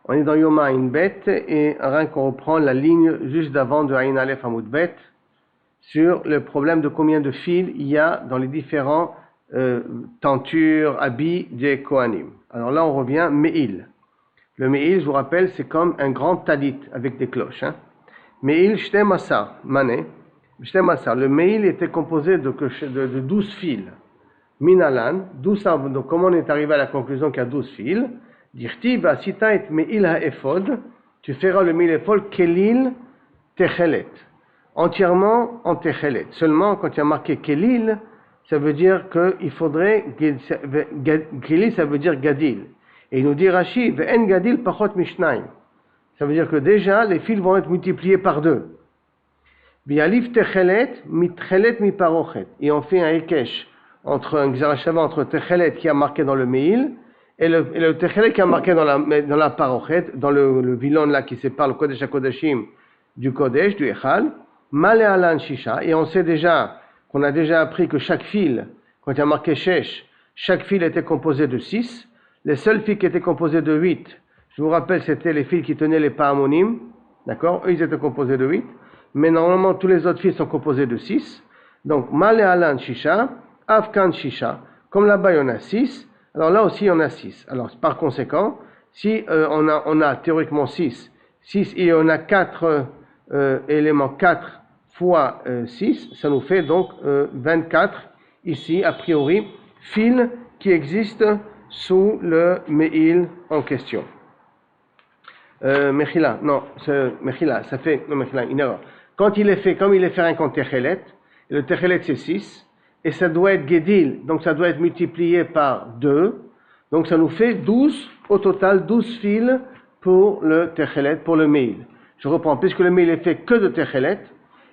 On est dans Yoma Ayin Bet et rien qu'on reprend la ligne juste d'avant de Ayin Aleph Hamoud Bet sur le problème de combien de fils il y a dans les différents tentures, habits des Kohanim. Alors là on revient Me'il. Le Me'il, je vous rappelle, c'est comme un grand talit avec des cloches. Me'il Shte Massar, Mané. Shte Massar. Le Me'il était composé de 12 fils. Minalan, 12 arbres. Donc comment on est arrivé à la conclusion qu'il y a 12 fils? Dirti, Basita et Me'il ha'efod. Tu feras le Me'il ha'efod Kelil Techelet. Entièrement en Techelet. Seulement, quand il y a marqué Kelil, ça veut dire qu'il faudrait. Kelil, ça veut dire Gadil. Et il nous dit Rashi, Ve'en Gadil Pachot Mishnaim. Ça veut dire que déjà, les fils vont être multipliés par 2. Bialif Techelet, Mitchelet Miparochet. Et on fait un Ekesh entre un Gzarashava, entre Techelet qui a marqué dans le Me'il, et le Techelet qui a marqué dans la Parochet, dans le vilon là qui sépare le Kodesh HaKodashim du Kodesh, du Echal, Male Alan Shisha. Et on sait déjà, qu'on a déjà appris que chaque fil, quand il y a marqué Shesh, chaque fil était composé de 6. Les seuls fils qui étaient composés de 8, je vous rappelle, c'était les fils qui tenaient les Pahamonim, d'accord? Eux, ils étaient composés de 8. Mais normalement, tous les autres fils sont composés de 6. Donc, Male Alan Shisha, Afkan Shisha. Comme là-bas, il y en a 6. Alors là aussi, il y en a 6. Alors, par conséquent, si on a théoriquement 6 et on a 4 éléments, 4 fois 6, ça nous fait donc 24, ici, a priori, fils qui existent sous le Me'il en question. Mechila, non, Mechila, ça fait, non, Mechila, une erreur. Quand il est fait, comme il est fait un compte Techelet, le Techelet c'est 6, et ça doit être Gedil, donc ça doit être multiplié par 2, donc ça nous fait 12, au total 12 fils pour le Techelet, pour le Me'il. Je reprends, puisque le Me'il est fait que de Techelet,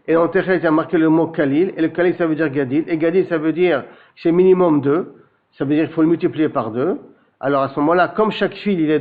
et dans Techelet il y a marqué le mot Kalil, et le Kalil ça veut dire Gadil, et Gadil ça veut dire c'est minimum 2, ça veut dire qu'il faut le multiplier par 2. Alors à ce moment-là, comme chaque fil de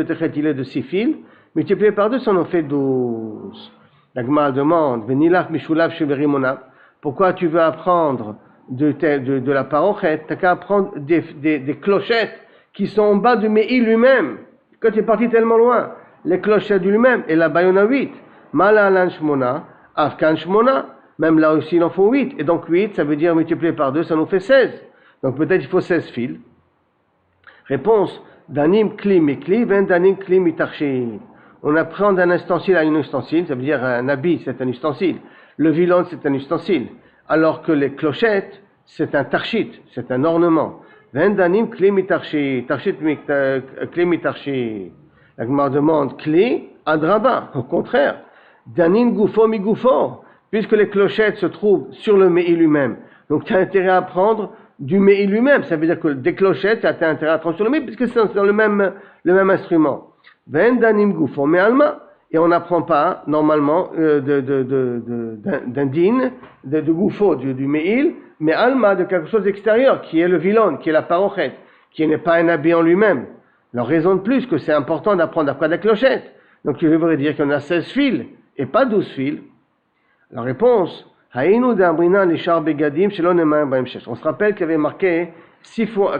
Techelet il est de 6 fils, multiplié par 2, ça en fait 12. La Gemara demande, Venilach Mishulav Sheverimona, pourquoi tu veux apprendre de la parochet? Tu n'as qu'à apprendre des clochettes qui sont en bas du Me'il lui-même. Quand tu es parti tellement loin, les clochettes du lui-même, et là-bas il y en a 8. Mala Alan Shmona, Afkan Shmona, même là aussi il en faut 8. Et donc 8, ça veut dire multiplié par 2, ça nous fait 16. Donc peut-être il faut 16 fils. Réponse, Danim Kli Mikli, Ben Danim Kli Mitarchi. On apprend d'un ustensile à un ustensile, ça veut dire un habit, c'est un ustensile. Le vilon, c'est un ustensile. Alors que les clochettes, c'est un tarchit, c'est un ornement. Vendanim kli mitarchi, tarchit kli mitarchi. La Gemara demande kli adraba, au contraire. Danin gufo mi gufo, puisque les clochettes se trouvent sur le Me'il lui-même. Donc tu as intérêt à apprendre du Me'il lui-même. Ça veut dire que des clochettes, tu as intérêt à apprendre sur le Me'il, puisque c'est dans le même instrument. Vendanim gufo mi alma. Et on n'apprend pas, normalement, d'un din, de gouffo, du Me'il, mais alma, de quelque chose d'extérieur, qui est le vilon, qui est la parochet, qui n'est pas un habit en lui-même. Alors, raison de plus que c'est important d'apprendre après la clochette. Donc, je devrais dire qu'il y en a 16 fils, et pas 12 fils. La réponse, Haïnu d'Abrina l'ishar begadim shelo nemaim baim shesh. On se rappelle qu'il y avait marqué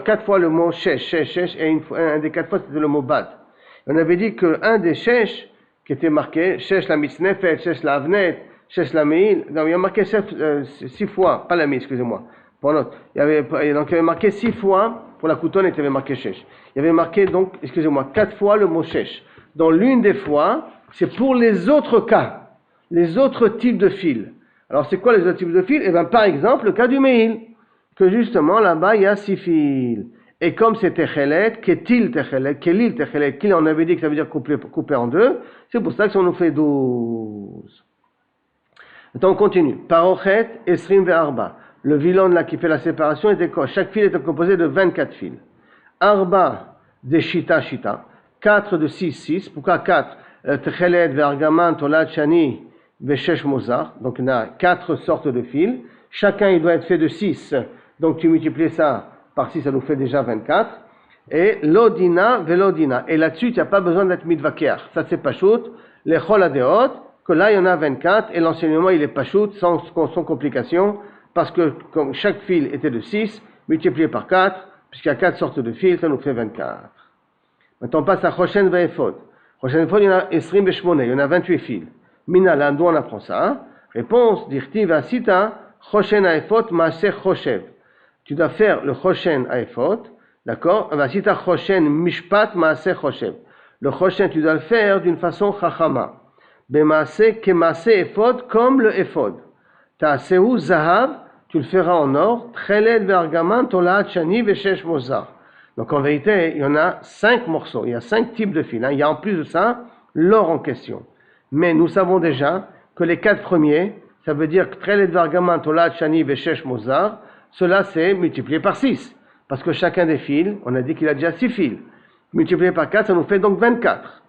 4 fois le mot shesh, et un des 4 fois c'était le mot bad. On avait dit qu'un des shesh, qui était marqué, Shesh la mitznefet, Shesh la avnet, Shesh la meil. Non, il y a marqué 6 fois, pas la mi, excusez-moi. Pour l'autre. Il y avait marqué 6 fois, pour la coutonne, il y avait marqué Shesh. Il y avait marqué donc, excusez-moi, 4 fois le mot Shesh. Dans l'une des fois, c'est pour les autres cas, les autres types de fils. Alors, c'est quoi les autres types de fils? Eh bien, par exemple, le cas du Me'il, que justement, là-bas, il y a 6 fils. Et comme c'est Techelet, Ketil Techelet, Kelil Techelet, Kil, on avait dit que ça veut dire couper en 2, c'est pour ça que ça nous fait 12. Maintenant on continue. Parochet, Esrim Ve'arba. Le vilon là qui fait la séparation était quoi? Chaque fil était composé de 24 fils. Arba de Shita. 4 de 6. Pourquoi 4? Techelet, Ve'argaman, Tolad, Shani, Ve'shesh Mozar. Donc on a 4 sortes de fils. Chacun il doit être fait de 6. Donc tu multiplies ça par 6, ça nous fait déjà 24. Et l'odina, velodina. Et là-dessus, tu n'as pas besoin d'être mitvaker. Ça, c'est pachout. Les choladeot, que là, il y en a 24. Et l'enseignement, il est pachout, sans complication. Parce que comme chaque fil était de 6, multiplié par 4, puisqu'il y a 4 sortes de fils, ça nous fait 24. Maintenant, on passe à Choshen Ve'ephod. Prochaine fois, il y en a Esrim Beshmone, il y en a 28 fils. Mina, d'où on apprend ça? Réponse, Dirti Vasita, Choshen Aefot, Maaser Choshev. Tu dois faire le Choshen Aefot, d'accord? Vasita Choshen Mishpat, Maaser Choshev. Le Choshen, tu dois le faire d'une façon Chachama. Bemaase, Kemaase Ephod, comme le Ephod. Ta'aseu Zahav, tu le feras en or, Tchelet Vergaman, Tolaat Shani, Veshesh Mozar. Donc en vérité, il y en a 5 morceaux, il y a 5 types de fils. Il y a en plus de ça, l'or en question. Mais nous savons déjà que les 4 premiers, ça veut dire que Tchelet Vergaman, Tolaat Shani, Veshesh Mozar, cela c'est multiplié par 6. Parce que chacun des fils, on a dit qu'il a déjà 6 fils. Multiplié par 4, ça nous fait donc 24.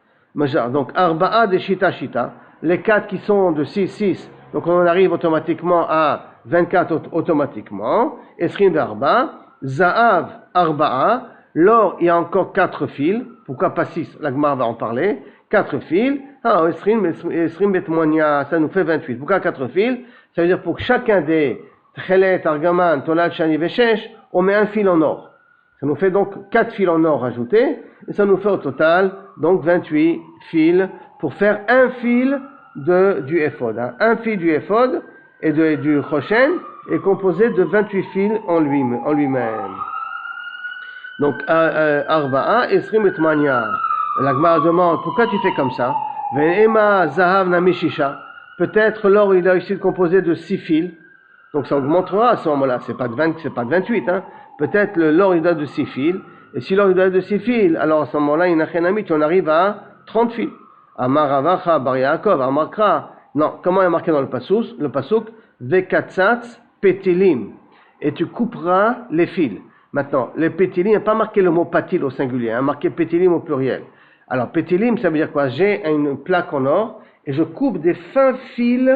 Donc, Arba'a de Shita Shita, les 4 qui sont de 6, 6, donc on arrive automatiquement à 24 automatiquement. Esrim d'Arba, Za'av Arba'a, l'or il y a encore 4 fils, pourquoi pas 6, la Gemara va en parler, 4 fils, Esrim Betmonia, ça nous fait 28, pourquoi 4 fils? Ça veut dire pour chacun des Tchelet, Argaman, Tolad, Shani, Veshesh, on met un fil en or. Ça nous fait donc 4 fils en or ajoutés, et ça nous fait au total donc 28 fils pour faire un fil du Ephod. Un fil du Ephod et du Choshen est composé de 28 fils en lui-même. Donc, Arba'a, Esrim et Mania. La Gemara demande, pourquoi tu fais comme ça? Ve'ema Zahav Namishisha. Peut-être l'or il a réussi de composer de 6 fils. Donc ça augmentera à ce moment-là. C'est pas de 28, hein. Peut-être l'or il doit de 6 fils. Et si l'or il doit de 6 fils, alors à ce moment-là, on arrive à 30 fils. Amar Ravacha Bar Yaakov, Amarkra. Non, comment est marqué dans le pasuk? Vekatzatz petilim. Et tu couperas les fils. Maintenant, les petilim, il n'y a pas marqué le mot patil au singulier, hein, marqué petilim au pluriel. Alors, petilim, ça veut dire quoi? J'ai une plaque en or et je coupe des fins fils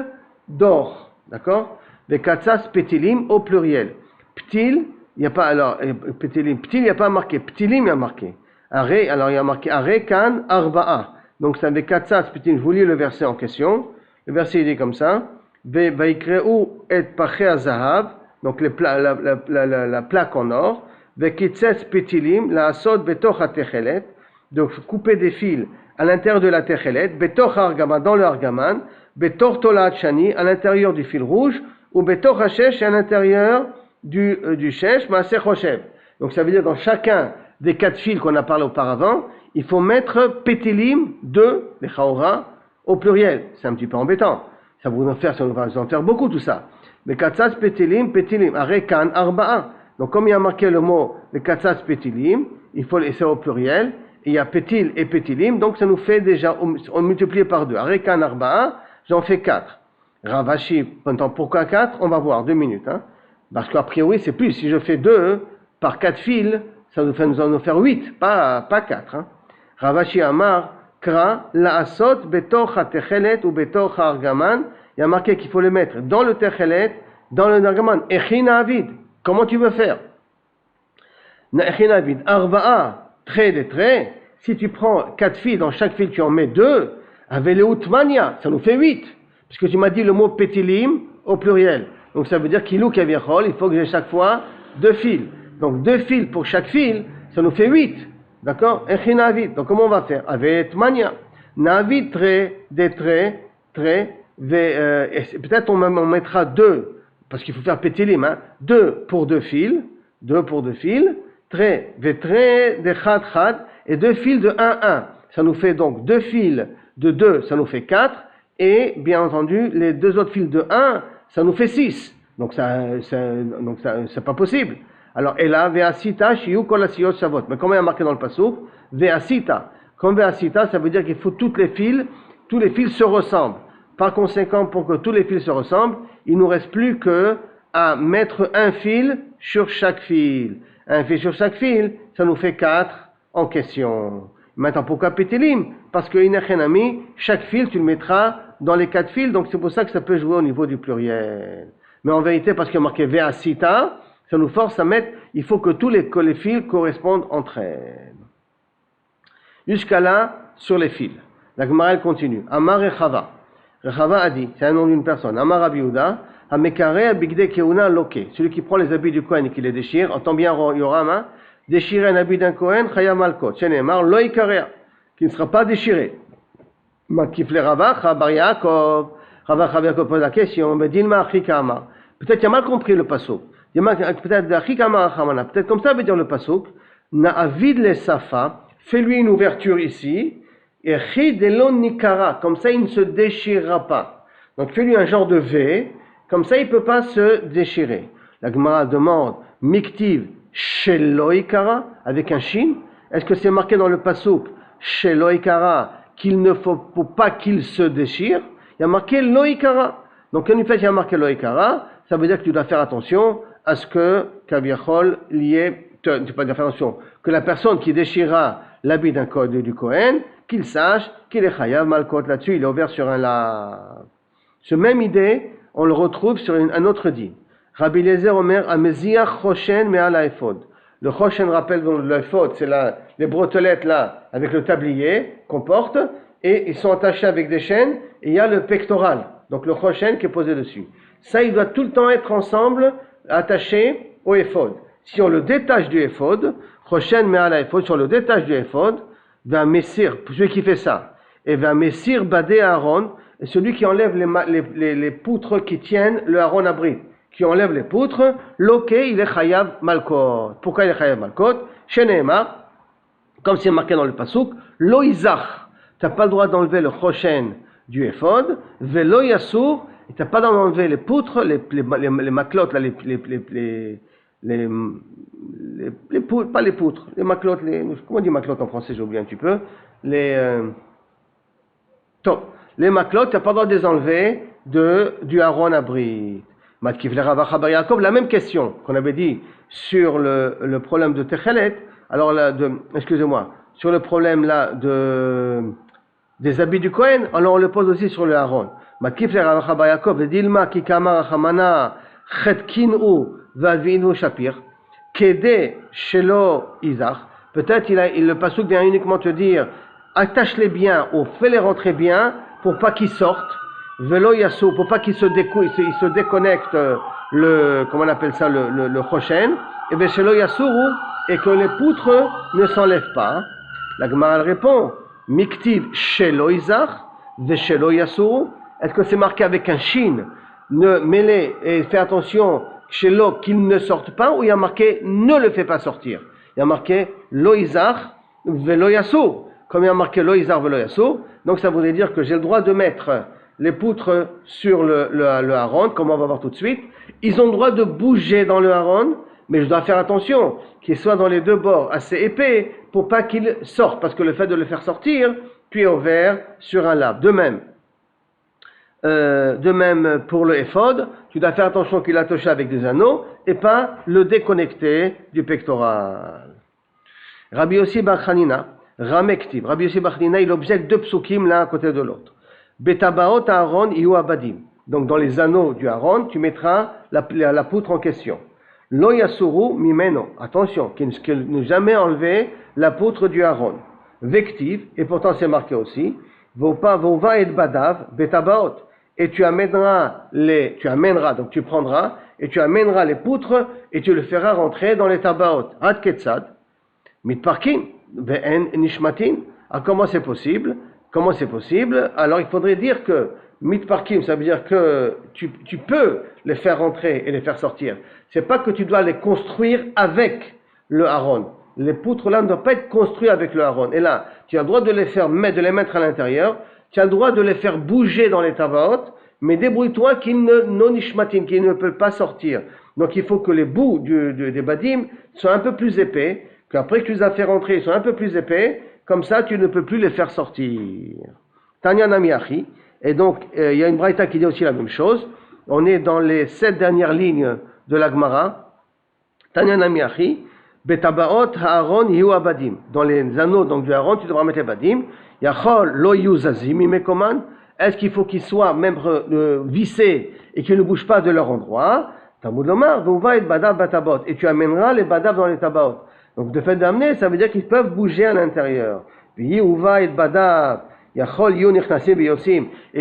d'or. D'accord? Vekatzatz petilim au pluriel. Ptil, il n'y a pas, alors, petilim, ptil, il n'y a pas marqué. Ptilim, il y a marqué. Alors, il y a marqué Arekan Arba'a. Donc, c'est avec Katsas, petilim, je vous lis le verset en question. Le verset, il dit comme ça. Vaikreu et pachea zahav. Donc, la plaque en or. Vekitzes petilim, la asod betoch ha-techelet. Donc, couper des fils à l'intérieur de la techelet. Betoch ha-argaman, dans le argaman. Betoch tolat shani, à l'intérieur du fil rouge. Ou betoch ha-shesh, à l'intérieur du shesh, maaser choshev. Donc ça veut dire dans chacun des 4 fils qu'on a parlé auparavant, il faut mettre petilim de les chaora au pluriel. C'est un petit peu embêtant. Ça va vous en faire beaucoup tout ça. Mais katsas petilim, arekan arba'a. Donc comme il y a marqué le mot le katsas petilim, il faut laisser au pluriel. Et il y a petil et petilim, donc ça nous fait déjà, on multiplie par 2. Arekan arba'a, j'en fais 4. Ravashi, pourquoi 4? On va voir, 2 minutes. Hein. Parce qu'a priori, c'est plus. Si je fais 2 par 4 fils, ça nous en nous faire 8, pas 4. Hein. Ravashi Amar, Kra, Laasot, Betoch ha-techelet ou Betoch ha-argaman. Il y a marqué qu'il faut le mettre dans le techelet, dans le argaman. Echina avid. Comment tu veux faire? Echina avid. Arba'a, trait des traits. Si tu prends 4 fils, dans chaque fil tu en mets 2, avec le utmania, ça nous fait 8. Puisque tu m'as dit le mot petilim au pluriel. Donc ça veut dire qu'il il faut que j'ai chaque fois 2 fils. Donc 2 fils pour chaque fil, ça nous fait 8. D'accord? Echinavid. Donc comment on va faire? Avec mania. Navid trait, des traits, peut-être on mettra 2, parce qu'il faut faire petilim, hein? 2 pour 2 fils, trait, de chad, et 2 fils de 1. Ça nous fait donc 2 fils de 2, ça nous fait 4, et bien entendu, les 2 autres fils de 1, ça nous fait 6. Donc c'est pas possible. Alors, et là, ve'asita, shiyu kol asiyot shavot. Mais comment il y a marqué dans le pasuk? Ve'asita. Comme ve'asita, ça veut dire qu'il faut tous les fils se ressemblent. Par conséquent, pour que tous les fils se ressemblent, il ne nous reste plus que à mettre un fil sur chaque fil. Un fil sur chaque fil, ça nous fait 4 en question. Maintenant, pourquoi pétélim? Parce que inachenami, chaque fil, tu le mettras dans les 4 fils, donc c'est pour ça que ça peut jouer au niveau du pluriel. Mais en vérité, parce qu'il y a marqué ve'asita, ça nous force à mettre, il faut que tous les fils correspondent entre elles. Jusqu'à là, sur les fils. La Gemara continue. Amar Rechava. Rechava a dit, c'est un nom d'une personne. Amar Rabbi Yehuda, Hamekare abigde keuna loke. Celui qui prend les habits du Kohen et qui les déchire, entend bien Yoram, hein? Déchirer un habit d'un Kohen, Chaya Malkot. Shenemar loikarea, qui ne sera pas déchiré. Makif le Ravacha Bar Yaakov. Ravacha Bar Yaakov pose la question, mais Dilma Achikama. Peut-être qu'il a mal compris le pasuk. Peut-être Achikama Achamana. Peut-être comme ça veut dire le pasuk. Na'avid le Safa. Fais-lui une ouverture ici. Et Chidelon Nikara. Comme ça, il ne se déchirera pas. Donc, fais-lui un genre de V. Comme ça, il ne peut pas se déchirer. La Gemara demande Miktiv Sheloikara avec un shin. Est-ce que c'est marqué dans le pasuk Sheloikara qu'il ne faut pas qu'il se déchire? Il y a marqué Loikara. Donc, quand il y a marqué Loikara, ça veut dire que tu dois faire attention à ce que Kaviachol lié. Tu ne peux pas faire attention que la personne qui déchirera l'habit d'un code du Kohen, qu'il sache qu'il est Chayav Malkot là-dessus, il est ouvert sur un lave. Ce même idée, on le retrouve sur un autre dit. Rabbi Eliezer Omer, Ameziach Choshen Me'al Ephod. Le Choshen rappelle donc l'Ephod, c'est les bretelettes là, avec le tablier qu'on porte, et ils sont attachés avec des chaînes, et il y a le pectoral, donc le Choshen qui est posé dessus. Ça, il doit tout le temps être ensemble, attaché au Ephod. Si on le détache du Ephod, Choshen Me'al Ephod, si on le détache du Ephod, va Messir, celui qui fait ça, et va Messir Badé Aaron, et celui qui enlève les poutres qui tiennent le Aaron abri, qui enlève les poutres, loké, il est Chayav Malkot. Pourquoi il est Chayav Malkot? Sheneema, comme c'est marqué dans le pasuk, Lo Izach, tu n'as pas le droit d'enlever le Choshen du Ephod, Velo Yassur, tu n'as pas le droit d'enlever les poutres, les maclotes, là, pas les poutres, les maclotes, comment on dit maclotes en français, j'ai oublié un petit peu, les maclotes, tu n'as pas le droit de les enlever du Aaron abri. Matkif le Ravacha Bar Yaakov, la même question qu'on avait dit sur le problème de Techelet, alors là, excusez-moi, sur le problème là des habits du Kohen, alors on le pose aussi sur le Aaron. Matkif le Ravacha Bar Yaakov, Dilma Kikama Rachamana Chetkinu Vadvinu Shapir, Kede Shelo Izach. Peut-être le pasuk vient uniquement te dire attache-les bien ou fais-les rentrer bien pour pas qu'ils sortent. Velo Yassou, pour pas qu'ils se déconnectent comment on appelle ça, le Choshen. Et bien Shelo Yassou, et que les poutres ne s'enlèvent pas. La Gemara répond Miktiv Shelo Izach, Ve Shelo Yassou. Est-ce que c'est marqué avec un shin? Ne mêlez et fais attention Shelo qu'il ne sorte pas, ou il y a marqué ne le fais pas sortir? Il y a marqué Lo Izach, Velo Yassou. Comme il y a marqué Lo Izach, Velo Yassou, donc ça voudrait dire que j'ai le droit de mettre les poutres sur le haron, comme on va voir tout de suite. Ils ont le droit de bouger dans le haron, mais je dois faire attention qu'ils soient dans les deux bords assez épais pour pas qu'ils sortent, parce que le fait de le faire sortir, tu es ouvert sur un lave. De même pour le éphod, tu dois faire attention qu'il est attaché avec des anneaux et pas le déconnecter du pectoral. Rabbi Yossi Bar Chanina, Ramektiv. Rabbi Yossi Bar Chanina, il objecte deux psukim l'un à côté de l'autre. Betabaot Aaron iou abadim. Donc dans les anneaux du Aaron, tu mettras la poutre en question. Lo yasuru mimeno. Attention, qu'il ne jamais enlever la poutre du Aaron. Vektiv, et pourtant c'est marqué aussi. Vova et badav betabaot. Et tu amèneras, donc tu prendras, et tu amèneras les poutres, et tu le feras rentrer dans les tabaot. Ad ketzad. Mitparkin. Ve'en nishmatin. Ah, comment c'est possible? Alors il faudrait dire que mitparkim, ça veut dire que tu peux les faire rentrer et les faire sortir. C'est pas que tu dois les construire avec le haron. Les poutres là ne doivent pas être construites avec le haron. Et là, tu as le droit de les mettre à l'intérieur. Tu as le droit de les faire bouger dans les tabaot, mais débrouille-toi qu'ils ne peuvent pas sortir. Donc il faut que les bouts des badim soient un peu plus épais, qu'après que tu les as fait rentrer, ils sont un peu plus épais. Comme ça, tu ne peux plus les faire sortir. Tanya Namiachi. Et donc, il y a une braïta qui dit aussi la même chose. On est dans les 7 dernières lignes de la Gemara. Tanya Namiachi. Betabaot ha'aron yihu abadim. Dans les anneaux donc, du haron, tu devras mettre les badim. Yachol lo yuzazim imekoman. Est-ce qu'il faut qu'ils soient même vissés et qu'ils ne bougent pas de leur endroit? Talmud lomar, v'uva et badav batabot. Et tu amèneras les badav dans les tabaot. Donc, de fait d'amener, ça veut dire qu'ils peuvent bouger à l'intérieur. Et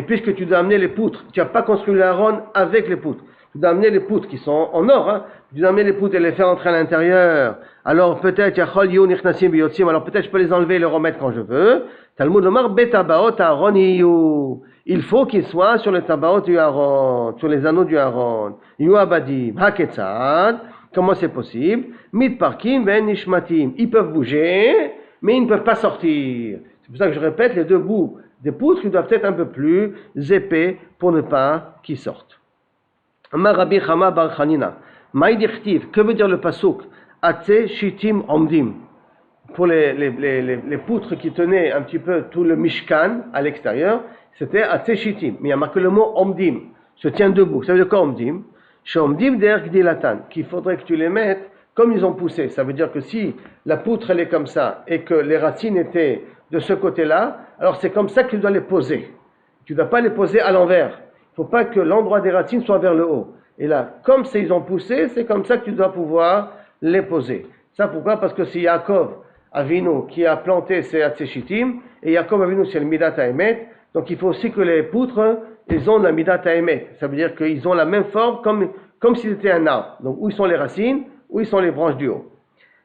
puisque tu dois amener les poutres, tu n'as pas construit l'Aaron avec les poutres. Tu dois amener les poutres qui sont en or, hein. Tu dois amener les poutres et les faire entrer à l'intérieur. Alors peut-être, alors peut-être je peux les enlever et les remettre quand je veux. Talmud Lomar, betabaot Aaron iyu. Il faut qu'ils soient sur les tabaot du Aaron, sur les anneaux du Aaron. Iyu abadim, haketzad. Comment c'est possible? Mitparkim ben nishmatim. Ils peuvent bouger, mais ils ne peuvent pas sortir. C'est pour ça que je répète, les deux bouts des poutres, ils doivent être un peu plus épais pour ne pas qu'ils sortent. Amar Rabbi Chama bar Chanina. Maïdirtiv, que veut dire le pasuk? Atse shitim omdim. Pour les poutres qui tenaient un petit peu tout le mishkan à l'extérieur, c'était Atse shitim. Mais il y a marqué le mot omdim, se tient debout. Ça veut dire quoi omdim? Shomdim der gdilatan, qu'il faudrait que tu les mettes comme ils ont poussé. Ça veut dire que si la poutre elle est comme ça et que les racines étaient de ce côté-là, alors c'est comme ça que tu dois les poser. Tu ne dois pas les poser à l'envers. Il ne faut pas que l'endroit des racines soit vers le haut. Et là, comme ils ont poussé, c'est comme ça que tu dois pouvoir les poser. Ça pourquoi? Parce que c'est Yaakov Avinu qui a planté ces Hatzeshitim, et Yaakov Avinu c'est le Midat HaEmet, donc il faut aussi que les poutres, ils ont la Midat HaEmet. Ça veut dire qu'ils ont la même forme comme s'ils étaient un arbre. Donc où sont les racines, où sont les branches du haut.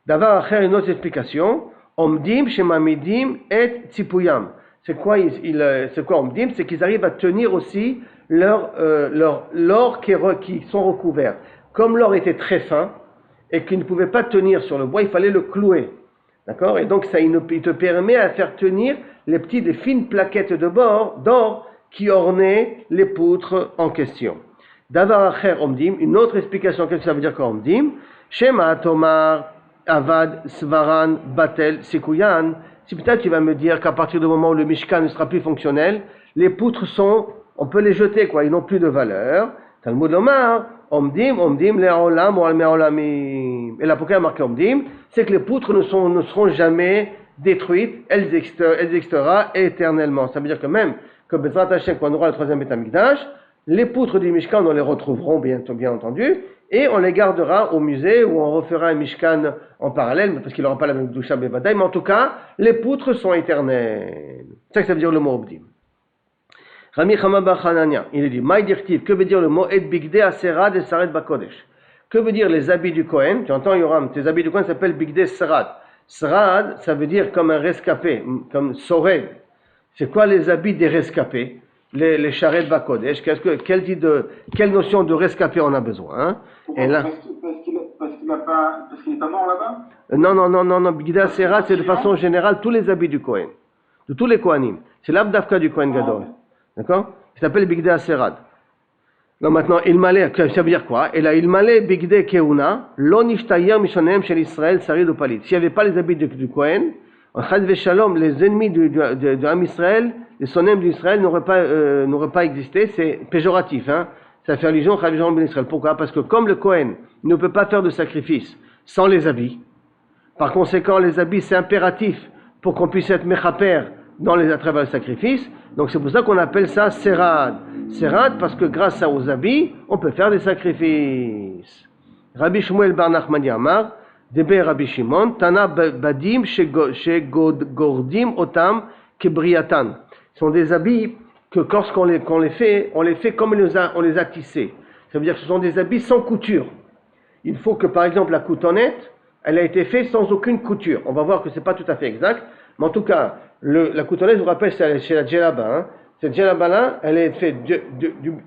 D'avoir à faire une autre explication, Omdim Shemamidim et Tzipuyam. C'est quoi Omdim? C'est qu'ils arrivent à tenir aussi l'or qui sont recouverts. Comme l'or était très fin et qu'ils ne pouvaient pas tenir sur le bois, il fallait le clouer. D'accord? Et donc ça, il te permet à faire tenir les fines plaquettes d'or qui ornaient les poutres en question. Davar acher omdim, une autre explication, qu'est-ce que ça veut dire qu'omdim? Shema tomar avad svaran batel sekuyan. Si peut-être tu vas me dire qu'à partir du moment où le mishkan ne sera plus fonctionnel, les poutres on peut les jeter, quoi, ils n'ont plus de valeur. Talmud Lomar, omdim le'olam ou al-me'olamim. Et là, pourquoi il y a marqué omdim? C'est que les poutres ne seront jamais détruites, elles existeront éternellement. Ça veut dire que même que Bezrat Hashem, quand on aura le troisième Beth Amikdash, les poutres du Mishkan, on les retrouveront bien entendu, et on les gardera au musée où on refera un Mishkan en parallèle, parce qu'il n'aura pas la même Doucha Bevadaï, mais en tout cas, les poutres sont éternelles. C'est ça que ça veut dire le mot omdim. Rami Chama bar Hanania, il dit, Maïdirtiv, que veut dire le mot et bigde aserad et saret bakodesh? Que veut dire les habits du Kohen? Tu entends, Yoram, tes habits du Kohen s'appellent bigde serad. Serad, ça veut dire comme un rescapé, comme soré. C'est quoi les habits des rescapés? Les charret bakodesh. Quelle notion de rescapé on a besoin? Hein? Et là, parce qu'il n'est pas mort là-bas? Non, bigde aserad, c'est de façon générale tous les habits du Kohen, de tous les Kohanim. C'est l'abdavka du Kohen Gadol. D'accord? Il s'appelle Bigde Aserad. Donc maintenant, Ilmale, ça veut dire quoi? Et là, Ilmale Bigde Keuna, lo nishtayer mishonem shel Israël sarid ou palit. S'il n'y avait pas les habits du Kohen, Chad Veshalom, les ennemis de Ham Israël, les sonem d'Israël n'auraient pas existé. C'est péjoratif, hein? Ça fait allusion à Chad ben Israël. Pourquoi? Parce que comme le Kohen ne peut pas faire de sacrifice sans les habits, par conséquent, les habits, c'est impératif pour qu'on puisse être mechaper à travers le sacrifice. Donc c'est pour ça qu'on appelle ça serad. Serad parce que grâce aux habits, on peut faire des sacrifices. Rabbi Shmuel bar Nachmani Amar, Debe Rabbi Shimon, Tana badim shegordim otam kebriatan. Ce sont des habits que lorsqu'on les fait, on les fait comme on les a tissés. Ça veut dire que ce sont des habits sans couture. Il faut que par exemple la coutonnette, elle a été faite sans aucune couture. On va voir que c'est pas tout à fait exact, mais en tout cas, la coutonnette, je vous rappelle, c'est chez la djellaba. Hein. Cette djellaba-là, elle est faite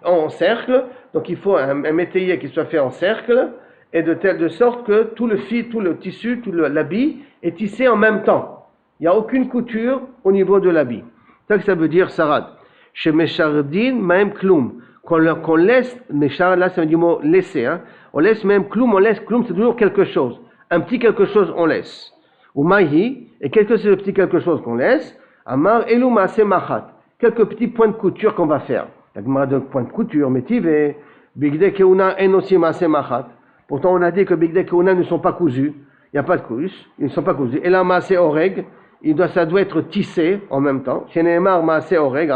en cercle, donc il faut un métayer qui soit fait en cercle, et de sorte que tout le tissu, tout l'habit est tissé en même temps. Il n'y a aucune couture au niveau de l'habit. C'est ça que ça veut dire sarad. Chez Meshardin, même kloum. Qu'on laisse, Meshard, là c'est du mot laisser. Hein. On laisse même kloum, kloum, c'est toujours quelque chose. Un petit quelque chose, on laisse. Ou mahi, et qu'est-ce que c'est le petit quelque chose qu'on laisse? Amar elou maase machat. Quelques petits points de couture qu'on va faire. La Gemara de points de couture, métivé. Bigde keuna en aussi maase machat. Pourtant, on a dit que bigde keuna ne sont pas cousus. Il n'y a pas de cousus. Ils ne sont pas cousus. Et là, maase oreg, ça doit être tissé en même temps. Chez Nehemar maase oreg,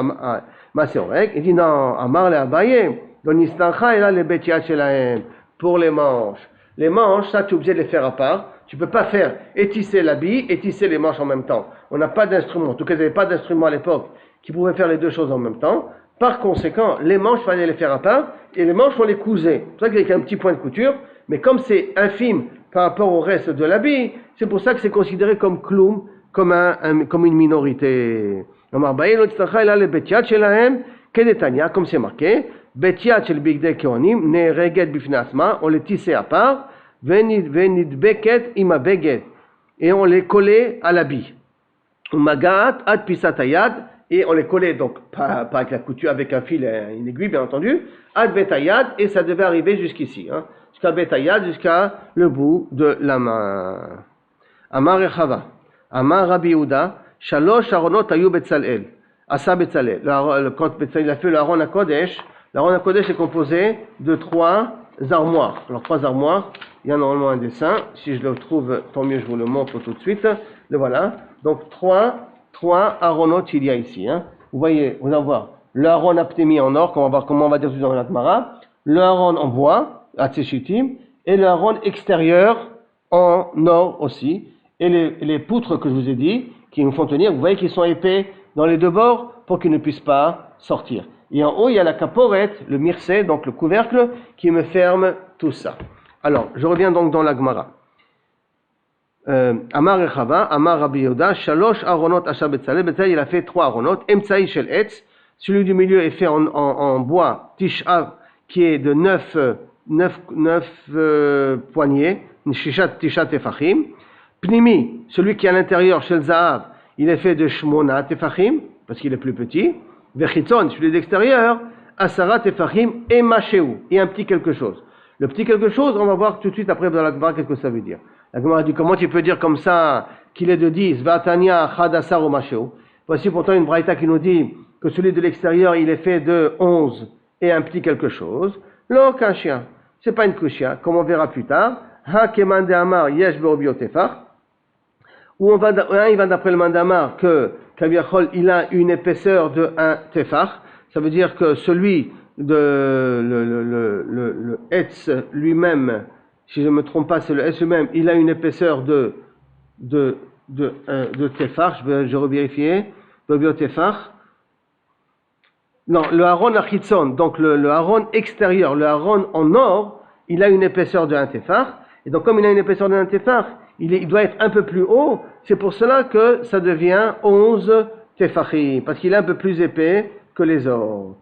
il dit non, amar le abaye. Donistancha, et là, les betiat shelahem. Pour les manches. Les manches, ça, tu es obligé de les faire à part. Tu ne peux pas faire et tisser l'habit et tisser les manches en même temps. On n'a pas d'instrument. En tout cas, il n'y avait pas d'instrument à l'époque qui pouvait faire les deux choses en même temps. Par conséquent, les manches, il fallait les faire à part, et les manches, on les cousait. C'est pour ça qu'il y a un petit point de couture, mais comme c'est infime par rapport au reste de l'habit, c'est pour ça que c'est considéré comme kloum, comme une minorité. Comme c'est marqué, Betiat shel bigdei keonim, ne'reged bifnei atzma, on les tissait à part, venidbeket ima beged, et on les collait à l'habit. Umagat ad pisat hayad, et on les collait donc pas avec la couture, avec un fil et une aiguille bien entendu, ad betayad, et ça devait arriver jusqu'ici, hein, jusqu'à betayad, jusqu'à le bout de la main. Amar Rechava, Amar Rabbi Yehuda, Shalosh aronot ayu betzalel, asa betzalel. Quand Betzalel a fait le Aron HaKodesh, l'Aron HaKodesh est composé de 3 armoires. Alors 3 armoires, il y a normalement un dessin, si je le trouve, tant mieux, je vous le montre tout de suite. Le voilà. Donc 3 aronotes il y a ici. Hein. Vous voyez, vous allez voir le Aron Aptemi en or, comment on va dire tout dans la Gemara, le Aron en bois, Atseshitim, et le Aron extérieur en or aussi. Et les poutres que je vous ai dit, qui nous font tenir, vous voyez qu'ils sont épais dans les deux bords pour qu'ils ne puissent pas sortir. Et en haut, il y a la caporet, le mirsé, donc le couvercle, qui me ferme tout ça. Alors, je reviens donc dans la Gemara. Amar Rechava, Amar Rabbi Yehuda, Shalosh Aronot Asher Betzalel. Betzalel, il a fait 3 aronot. Emtsaï Shel Etz, celui du milieu est fait en bois, Tisha, qui est de 9 poignées, Tisha Tefachim. Pnimi, celui qui est à l'intérieur, Shel Zahav, il est fait de Shmona Tefachim, parce qu'il est plus petit. Vechitzon, celui d'extérieur, Asara Tefachim et Machéou, et un petit quelque chose. Le petit quelque chose, on va voir tout de suite après dans la Gemara qu'est-ce que ça veut dire. La Gemara dit comment tu peux dire comme ça qu'il est de 10, Vatania Chadasar ou Machéou. Voici pourtant une braïta qui nous dit que celui de l'extérieur il est fait de 11 et un petit quelque chose. Lo Kashia, c'est pas une Kushia, comme on verra plus tard. Ha Keman de Amar Yesh Beobio Tefach. Où il va d'après le Mandamar que Kaviachol il a une épaisseur de 1 tefach, ça veut dire que celui de le Etz lui-même, si je ne me trompe pas, c'est le Etz lui-même, il a une épaisseur de tefach, je revérifier, de tefach. Non, le Aaron Achitzon, donc le Aaron extérieur, le Aaron en or, il a une épaisseur de 1 tefach, et donc comme il a une épaisseur de 1 tefach, il doit être un peu plus haut, c'est pour cela que ça devient 11 tefachim, parce qu'il est un peu plus épais que les autres.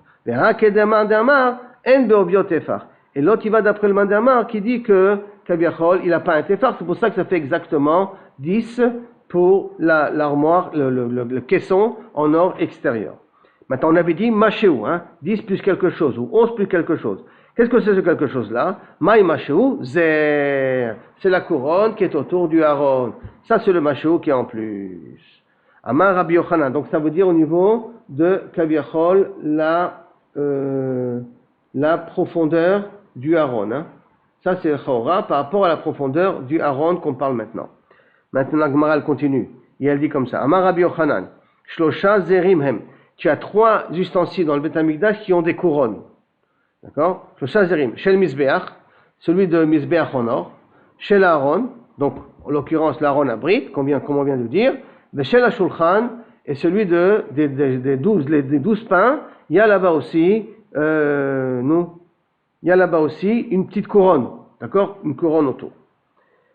Et l'autre, il va d'après le Mandamar qui dit que Kabiachol, il n'a pas un tefach, c'est pour ça que ça fait exactement 10 pour l'armoire, le caisson en or extérieur. Maintenant, on avait dit Machéou, 10 plus quelque chose, ou 11 plus quelque chose. Qu'est-ce que c'est ce quelque chose-là? Maï Machéou, Zer. C'est la couronne qui est autour du Aaron. Ça, c'est le Machéou qui est en plus. Amar Rabbi Yochanan. Donc, ça veut dire au niveau de Kaviachol, la profondeur du Aaron. Ça, c'est le Chora par rapport à la profondeur du Aaron qu'on parle maintenant. Maintenant, la Gemara, elle continue. Et elle dit comme ça. Amar Rabbi Yochanan. Shlosha Zerim Hem. Tu as 3 ustensiles dans le Beth Amikdash qui ont des couronnes. D'accord? Shlosha Zerim. Shel Mizbeach, celui de Mizbeach en or. Shel Aaron, donc en l'occurrence l'Aaron Abrit, comme on vient de dire. Shel HaShulchan, et celui des 12 pains. Il y a là-bas aussi, une petite couronne. D'accord? Une couronne autour.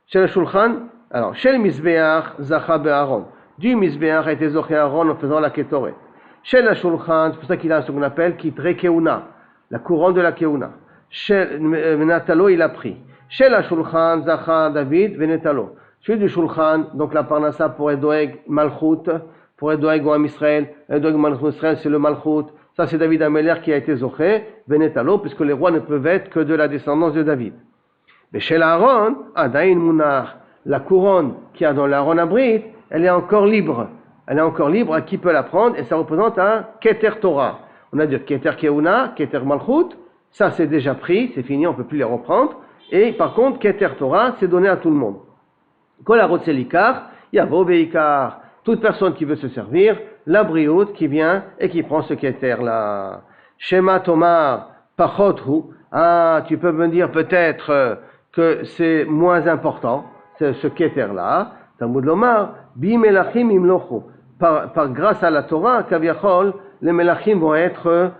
Shel HaShulchan, alors, Shel Mizbeach Zacha Be'Aaron. Du Mizbeach a été zoché Aaron en faisant la Ketoret. Shel HaShulchan, c'est pour ça qu'il a ce qu'on appelle Kitre Keuna, la couronne de la Keuna. Shel Natalo, il a pris. Shel HaShulchan Zacha David Venetalo. Celui du Shulchan, donc la Parnassa pour Edoeg Malchut, pour Edoeg ou Am Israël, Edoeg Malchut Israël, c'est le Malchut. Ça, c'est David Ameler qui a été zoché, Venetalo, puisque les rois ne peuvent être que de la descendance de David. Mais chez Aaron, Adain Munach, la couronne qu'il y a dans l'Aaron Abrit, elle est encore libre. Elle est encore libre à qui peut la prendre, et ça représente un Keter Torah. On a dit Keter Keuna, Keter Malchut, ça c'est déjà pris, c'est fini, on ne peut plus les reprendre. Et par contre, Keter Torah, c'est donné à tout le monde. Kol Arotzelikar, Yavo Beikar, toute personne qui veut se servir, la brioute qui vient et qui prend ce Keter là. Shema Tomar, Pachothu, tu peux me dire peut-être que c'est moins important, ce Keter là. Talmud Lomar, Bi Melachim Imlochu. Par grâce à la Torah, Kaviachol, les Melachim vont être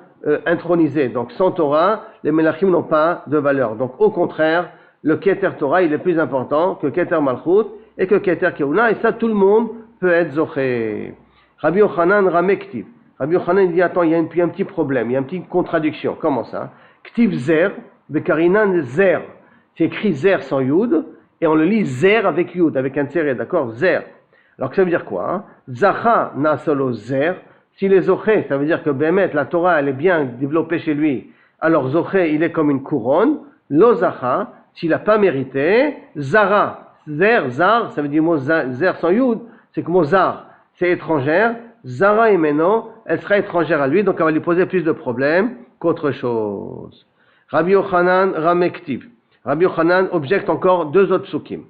intronisés. Donc sans Torah, les Melachim n'ont pas de valeur. Donc au contraire, le Keter Torah, il est plus important que Keter Malchut et que Keter Keuna, et ça tout le monde peut être Zoché. Rabbi Yochanan Ramektiv. Rabbi Yochanan dit, attends, il y a un petit problème, il y a une petite contradiction. Comment ça? Ktiv Zer, Bekarinan Zer. C'est écrit Zer sans Yud, et on le lit Zer avec Yud, avec un Tzeret, d'accord? Zer. Alors que ça veut dire quoi, hein? Zacha na solo Zer. S'il est Zoché, ça veut dire que Bémet, la Torah, elle est bien développée chez lui. Alors Zoché, il est comme une couronne. Lo Zacha, s'il n'a pas mérité, Zara. Zer, Zar, ça veut dire mot Zer sans Yud, c'est que mot Zar, c'est étrangère. Zara et Meno, elle sera étrangère à lui, donc elle va lui poser plus de problèmes qu'autre chose. Rabbi Yochanan Ramektiv. Rabbi Yochanan objecte encore deux autres psukim.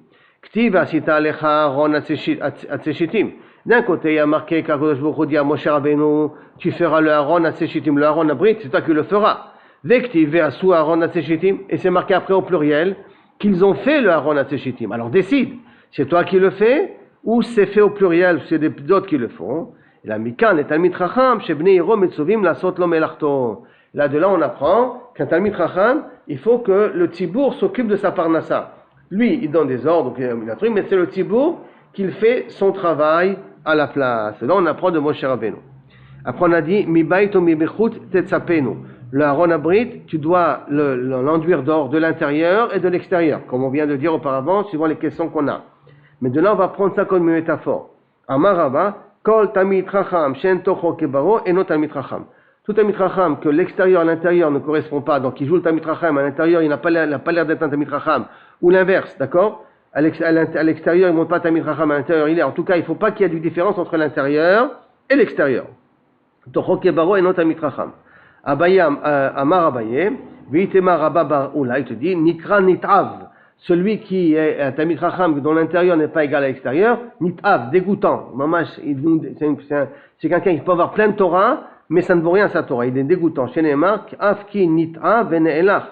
Ktiv asita alecha Aaron atzeshitim. D'un côté, il y a marqué qu'Akadosh Baruch Hu dit à Moshe Rabbeinu, tu feras le Aaron atzeshitim, le Aaron abrit, c'est toi qui le feras. Vektiv ve'asu Aaron atzeshitim, et c'est marqué après au pluriel qu'ils ont fait le Aaron atzeshitim. Alors décide, c'est toi qui le fais ou c'est fait au pluriel, c'est d'autres qui le font. La mikan est Talmid Chacham, shebnei Yiro metzuvim lasot lo melachto. Là, de là, on apprend qu'un Talmid Chacham, il faut que le Tzibour s'occupe de sa parnassa. Lui, il donne des ordres, donc il a un truc, mais c'est le Tzibour qui fait son travail à la place. Là, on apprend de Moshe Rabbeinu. Après, on a dit, mi baito mi bechut tetzapenu. Le Aaron Abrit, tu dois l'enduire d'or de l'intérieur et de l'extérieur, comme on vient de dire auparavant, suivant les questions qu'on a. Mais de là, on va prendre ça comme une métaphore. Amar Rabba, kol Talmid Chacham, shen tocho kebaro, et non Talmid Chacham. Tout Talmid Chacham, que l'extérieur à l'intérieur ne correspond pas, donc il joue le Talmid Chacham, à l'intérieur il n'a pas l'air d'être un Talmid Chacham, ou l'inverse, d'accord? À l'extérieur il ne montre pas Talmid Chacham, à l'intérieur il est. En tout cas, il ne faut pas qu'il y ait de différence entre l'intérieur et l'extérieur. Tocho kebaro, et non Talmid Chacham. Abaye, Amar Abaye, Vitema Rabba Bar Ula, il te dit, Nikra Nitav. Celui qui est un Talmid Chacham dont l'intérieur n'est pas égal à l'extérieur, Nitav, dégoûtant. Mamash, c'est quelqu'un qui peut avoir plein de Torah, mais ça ne vaut rien sa Torah. Il est dégoûtant. Chez Neymar, Afki Nitav et Ne'elach.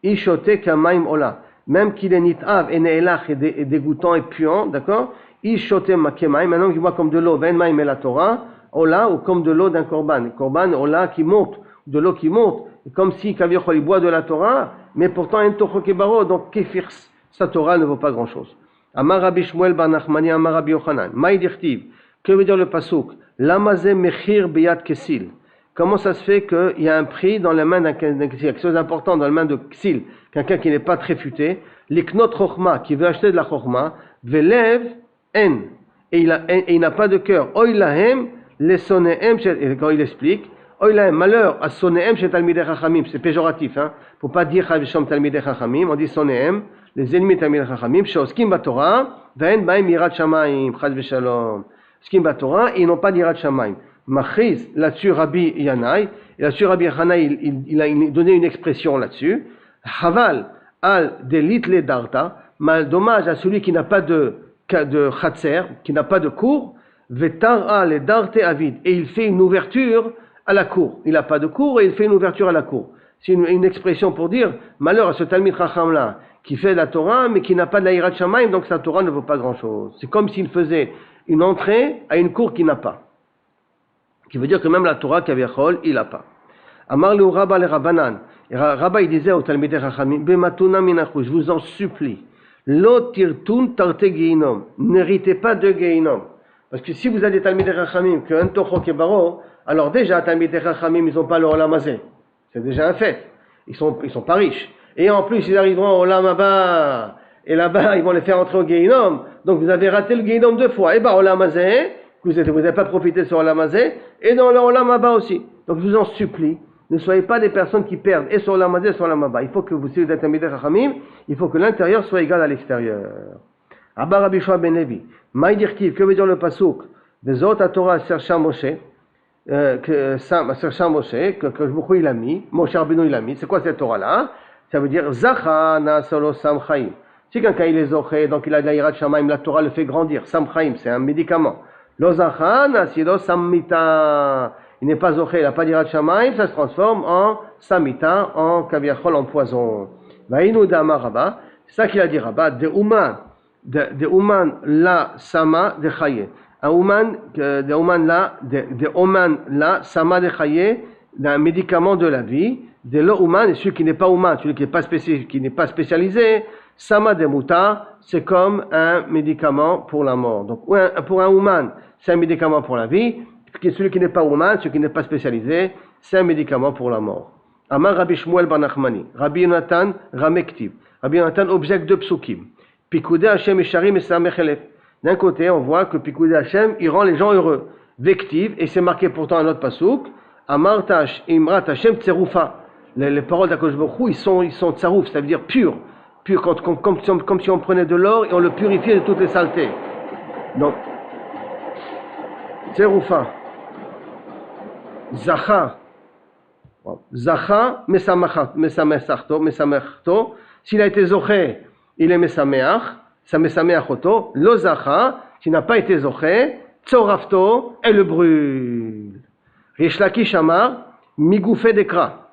Ishote Kamaim Ola. Même qu'il est Nitav et Ne'elach est dégoûtant et puant, d'accord? Ishote Makemaim. Maintenant qu'il voit comme de l'eau, Ven Maim et la Torah, Ola, ou comme de l'eau d'un korban. Korban, Ola qui monte, de l'eau qui monte. Comme si Kaviachol il boit de la Torah, mais pourtant un Tocho Kebaro, donc Kefir, sa Torah ne vaut pas grand chose. Amar Rabbi Shmuel bar Nachmani, Amar Rabbi Yochanan. Maï dirtiv. Que veut dire le pasuk? Lamazé mechir biyad kesil. Comment ça se fait qu'il y a un prix dans la main d'un kesil, quelque chose d'important dans la main de kesil, quelqu'un qui n'est pas très futé, l'iknot chokhma, qui veut acheter de la chokhma, velev en, et il n'a pas de cœur. Oy lahem, les sonehem, et quand il explique, Oy lahem, malheur à sonehem chez Talmidei Chachamim, c'est péjoratif, hein. Faut pas dire Chavishom Talmidei Chachamim, on dit sonehem, les ennemis de Talmidei Chachamim, sheoskim batorah, ve'en baim yirat shamayim, chaz v'shalom. Skim batorah, ils n'ont pas d'yirat shamayim. Machiz, là-dessus Rabbi Yanai, et là-dessus Rabbi Yanai, il a donné une expression là-dessus. Haval al delit le darta, mal dommage à celui qui n'a pas de chatser, qui n'a pas de cour, vetara le darte avid, et il fait une ouverture à la cour. Il n'a pas de cour et il fait une ouverture à la cour. C'est une expression pour dire malheur à ce Talmid Chacham là qui fait la Torah mais qui n'a pas de la Yirat Shamayim, donc sa Torah ne vaut pas grand chose. C'est comme s'il faisait une entrée à une cour qu'il n'a pas. Qui veut dire que même la Torah Kaviachol, il n'a pas. Amar le Rabba le Rabbanan. Rabba il disait au Talmidei Chachamim, Bematuna minachou, je vous en supplie, lo tirtun tarte geinom, n'héritez pas de geinom. Parce que si vous avez des Talmidei Chachamim qu'un Tocho Kebaro, alors déjà, Talmidei Chachamim, ils n'ont pas le Olam Hazeh. C'est déjà un fait. Ils sont pas riches. Et en plus, ils arriveront au Olam Haba. Et là-bas, ils vont les faire entrer au Gehinom. Donc, vous avez raté le Gehinom 2 fois. Et Olam Hazeh, vous n'avez pas profité sur Olam Hazeh, et dans le Olam Haba aussi. Donc, je vous en supplie, ne soyez pas des personnes qui perdent et sur Olam Hazeh et sur Olam Haba. Il faut que vous, si vous êtes Talmidei Chachamim, il faut que l'intérieur soit égal à l'extérieur. Abba Rabbi Shua ben Levi. Maï dirtiv, que veut dire le pasuk? Des autres à Torah Sercha Moshe. Sercha Moshe, que il a mis, Moshe Rabbeinu il a mis. C'est quoi cette Torah-là? Ça veut dire Zacha na solo Sam Chaim. Si quelqu'un il est zoché, donc il a de la Yirat Shamayim, la Torah le fait grandir. Sam Chaim, c'est un médicament. Lo Zacha na silo Samita. Il n'est pas zoché, il n'a pas d'Yirat Shamayim, ça se transforme en Samita, en Kaviachol, en poison. Vaïnou d'Amar Rabba, c'est ça qu'il a dit Rabba, de Uman la Sama de Chaye. Un Uman la Sama de Chaye, d'un médicament de la vie, de l'eau humaine, et celui qui n'est pas humain, celui qui n'est pas spécialisé, sama demuta, c'est comme un médicament pour la mort. Donc, pour un humain, c'est un médicament pour la vie, celui qui n'est pas humain, celui qui n'est pas spécialisé, c'est un médicament pour la mort. Amar Rabbi Shmuel bar Nachmani, Rabbi Yonatan Ramektiv, Rabbi Yonatan objecte de psukim. Pikoudé Hashem Esharim et Samechelef. D'un côté, on voit que Pikoudé Hashem, il rend les gens heureux. Vektiv, et c'est marqué pourtant un autre pasouk, Amar Tash Imrat Hashem Tserufa. Les paroles d'Akadosh Baruch Hu, ils sont tsarouf, ça veut dire pur. Pur, comme si on prenait de l'or et on le purifiait de toutes les saletés. Donc, Tserufa. Zacha. Zacha, mesamechto. S'il a été zoché, il est mesameach, ça mesameach oto. Lo zacha, s'il n'a pas été zoché, tzorafto, elle le brûle. Rish Lakish amar, migoufé dekra.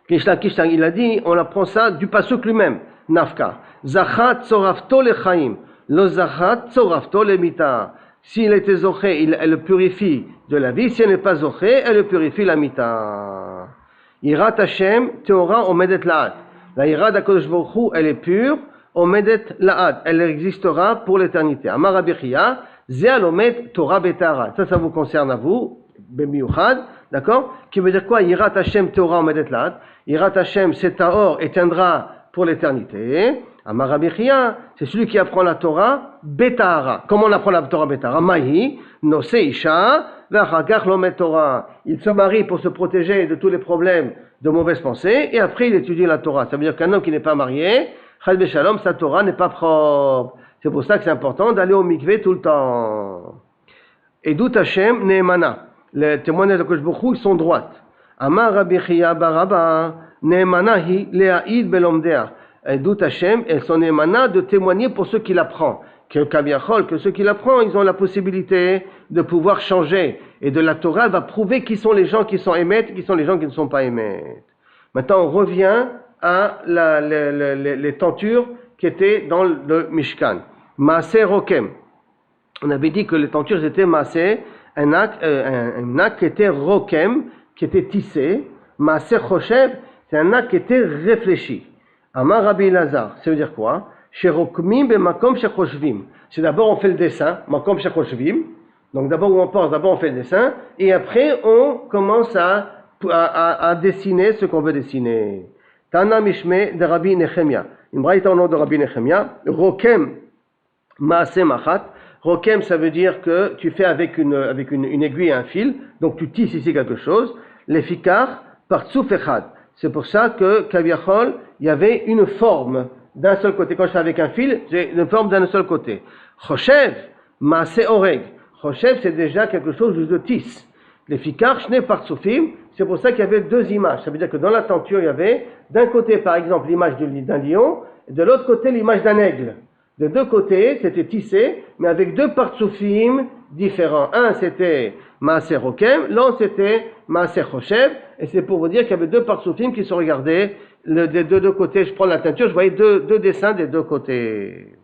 Rish Lakish, il a dit, on apprend ça du pasuk lui-même, nafka. Zacha tzorafto lechaim, lo zacha tzorafto lemita. S'il était zoché, elle le purifie de la vie. Si elle n'est pas zoché, elle le purifie la mita. Yirat Hashem teora omedet laad. La Yirat d'Akadosh Baruch Hu, elle est pure, omedet laad. Elle existera pour l'éternité. Amar Rabbi Chia, ze alomet Torah betara. Ça vous concerne à vous, bemiuchad, d'accord? Qui veut dire quoi? Yirat Hashem teora omedet laad. Yirat Hashem, c'est taor, éteindra pour l'éternité. Amar Rabbi Chia, c'est celui qui apprend la Torah betara. Comment on apprend la Torah betara? Mahi, nose isha, v'achakach lomet Torah. Il se marie pour se protéger de tous les problèmes de mauvaises pensées, et après il étudie la Torah. Ça veut dire qu'un homme qui n'est pas marié, chal beshalom, sa Torah n'est pas propre. C'est pour ça que c'est important d'aller au mikvé tout le temps. Edut Hashem neemana. Les témoignages de Akadosh Baruch Hu, ils sont droites. Amar Rabbi Chia baraba, neemana hi le'aid belomdea. Edut Hashem, elles sont neemana de témoigner pour ceux qui l'apprennent. Que ceux qui l'apprennent, ils ont la possibilité de pouvoir changer. Et de la Torah va prouver qui sont les gens qui sont émettes et qui sont les gens qui ne sont pas émettes. Maintenant, on revient à les tentures qui étaient dans le Mishkan. Maaseh Rokem. On avait dit que les tentures étaient Maaseh, un acte qui était Rokem, qui était tissé. Maaseh Choshev, c'est un acte qui était réfléchi. Amar Rabbi Lazar, ça veut dire quoi? C'est d'abord on fait le dessin, makom shechoshvim. Donc d'abord où on pense, d'abord on fait le dessin, et après on commence à dessiner ce qu'on veut dessiner. Tana Mishme de Rabbi Nechemia. Il me braille au nom de Rabbi Nechemia. Rokem maaseh machat. Rokem, ça veut dire que tu fais avec une aiguille et un fil, donc tu tisses ici quelque chose. Lefikar par tsouf echad. C'est pour ça que Kaviachol, il y avait une forme d'un seul côté. Quand je fais avec un fil, j'ai une forme d'un seul côté. Choshev, maaseh oreg. Choshev, c'est déjà quelque chose de tisse. Les fikar, shne partsufim, c'est pour ça qu'il y avait deux images. Ça veut dire que dans la tenture, il y avait d'un côté, par exemple, l'image d'un lion, et de l'autre côté, l'image d'un aigle. De deux côtés, c'était tissé, mais avec deux partsufim différents. Un, c'était maaseh rokem, l'autre, c'était maaseh choshev, et c'est pour vous dire qu'il y avait deux partsufim qui se regardaient des deux côtés. Je prends la teinture, je voyais deux dessins des deux côtés.